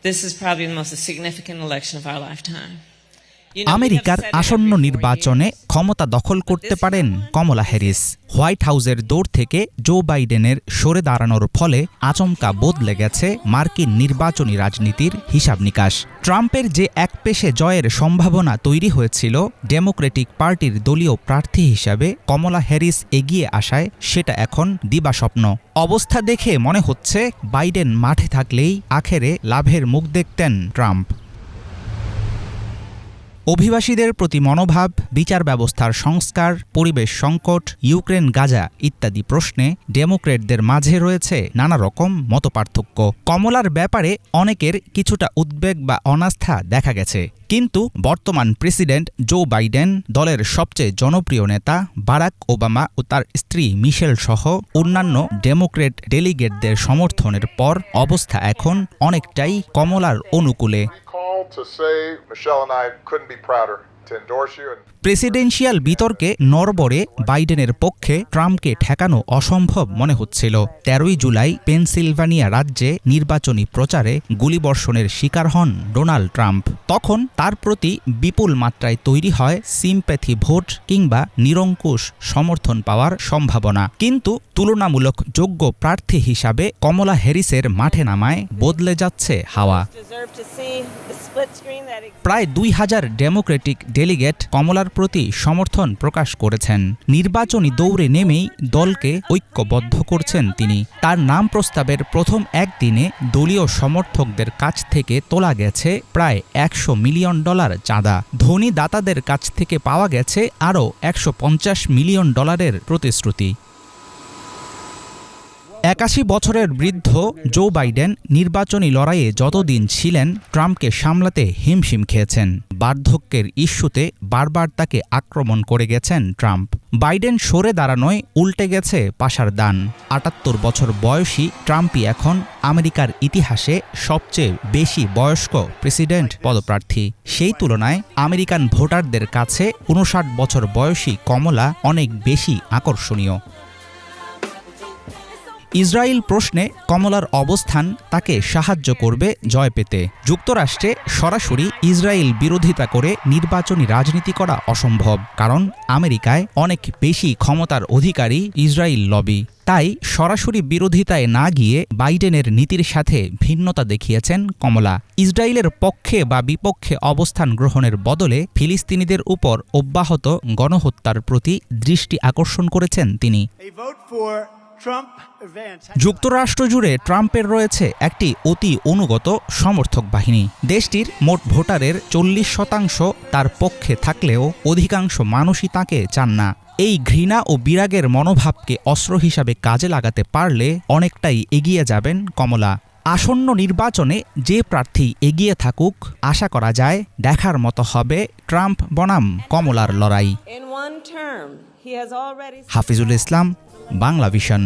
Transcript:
This is probably the most significant election of our lifetime. আমেরিকার আসন্ন নির্বাচনে ক্ষমতা দখল করতে পারেন কমলা হ্যারিস। হোয়াইট হাউসের দৌড় থেকে জো বাইডেনের সরে দাঁড়ানোর ফলে আচমকা বদলে গেছে মার্কিন নির্বাচনী রাজনীতির হিসাব নিকাশ। ট্রাম্পের যে একপেশে জয়ের সম্ভাবনা তৈরি হয়েছিল ডেমোক্রেটিক পার্টির দলীয় প্রার্থী হিসাবে কমলা হ্যারিস এগিয়ে আসায় সেটা এখন দিবাস্বপ্ন। অবস্থা দেখে মনে হচ্ছে বাইডেন মাঠে থাকলেই আখেরে লাভের মুখ দেখতেন ট্রাম্প। অভিবাসীদের প্রতি মনোভাব, বিচার ব্যবস্থার সংস্কার, পরিবেশ সংকট, ইউক্রেন গাজা ইত্যাদি প্রশ্নে ডেমোক্রেটদের মাঝে রয়েছে নানা রকম মতপার্থক্য। কমলার ব্যাপারে অনেকের কিছুটা উদ্বেগ বা অনাস্থা দেখা গেছে, কিন্তু বর্তমান প্রেসিডেন্ট জো বাইডেন, দলের সবচেয়ে জনপ্রিয় নেতা বারাক ওবামা ও তার স্ত্রী মিশেল সহ অন্যান্য ডেমোক্রেট ডেলিগেটদের সমর্থনের পর অবস্থা এখন অনেকটাই কমলার অনুকূলে। To say Michelle and I couldn't be prouder to endorse you. Presidential বিতর্কে নড়বড়ে বাইডেনের পক্ষে ট্রাম্পকে ঠেকানো অসম্ভব মনে হচ্ছিল। 13ই জুলাই পেনসিলভানিয়া রাজ্যে নির্বাচনী প্রচারে গুলিবর্ষণের শিকার হন ডোনাল্ড ট্রাম্প। তখন তার প্রতি বিপুল মাত্রায় তৈরি হয় সিম্প্যাথি ভোট কিংবা নিরঙ্কুশ সমর্থন পাওয়ার সম্ভাবনা। কিন্তু তুলনামূলক যোগ্য প্রার্থী হিসাবে কমলা হ্যারিসের মাঠে নামায় বদলে যাচ্ছে হাওয়া। প্রায় 2000 ডেমোক্রেটিক ডেলিগেট কমলার প্রতি সমর্থন প্রকাশ করেছেন। নির্বাচনী দৌড়ে নেমেই দলকে ঐক্যবদ্ধ করছেন তিনি। তার নাম প্রস্তাবের প্রথম একদিনে দলীয় সমর্থকদের কাছ থেকে তোলা গেছে প্রায় $100 মিলিয়ন চাঁদা। ধনী দাতাদের কাছ থেকে পাওয়া গেছে আরও $150 মিলিয়ন প্রতিশ্রুতি। 81 বছরের বৃদ্ধ জো বাইডেন নির্বাচনী লড়াইয়ে যতদিন ছিলেন ট্রাম্পকে সামলাতে হিমশিম খেয়েছেন। বার্ধক্যের ইস্যুতে বারবার তাকে আক্রমণ করে গেছেন ট্রাম্প। বাইডেন সরে দাঁড়ানোয় উল্টে গেছে পাশার দান। 78 বছর বয়সী ট্রাম্পই এখন আমেরিকার ইতিহাসে সবচেয়ে বেশি বয়স্ক প্রেসিডেন্ট পদপ্রার্থী। সেই তুলনায় আমেরিকান ভোটারদের কাছে 59 বছর বয়সী কমলা অনেক বেশি আকর্ষণীয়। ইসরায়েল প্রশ্নে কমলার অবস্থান তাকে সাহায্য করবে জয় পেতে। যুক্তরাষ্ট্রে সরাসরি ইসরায়েল বিরোধিতা করে নির্বাচনী রাজনীতি করা অসম্ভব, কারণ আমেরিকায় অনেক বেশি ক্ষমতার অধিকারী ইসরায়েল লবি। তাই সরাসরি বিরোধিতায় না গিয়ে বাইডেনের নীতির সাথে ভিন্নতা দেখিয়েছেন কমলা। ইসরায়েলের পক্ষে বা বিপক্ষে অবস্থান গ্রহণের বদলে ফিলিস্তিনিদের উপর অব্যাহত গণহত্যার প্রতি দৃষ্টি আকর্ষণ করেছেন তিনি। যুক্তরাষ্ট্র জুড়ে ট্রাম্পের রয়েছে একটি অতি অনুগত সমর্থক বাহিনী। দেশটির মোট ভোটারের 40% তার পক্ষে থাকলেও অধিকাংশ মানুষই তাকে চান না। এই ঘৃণা ও বিরাগের মনোভাবকে অস্ত্র হিসাবে কাজে লাগাতে পারলে অনেকটাই এগিয়ে যাবেন কমলা। আসন্ন নির্বাচনে যে প্রার্থী এগিয়ে থাকুক, আশা করা যায় দেখার মতো হবে ট্রাম্প বনাম কমলার লড়াই। হাফিজুল ইসলাম, বাংলা ভিশন।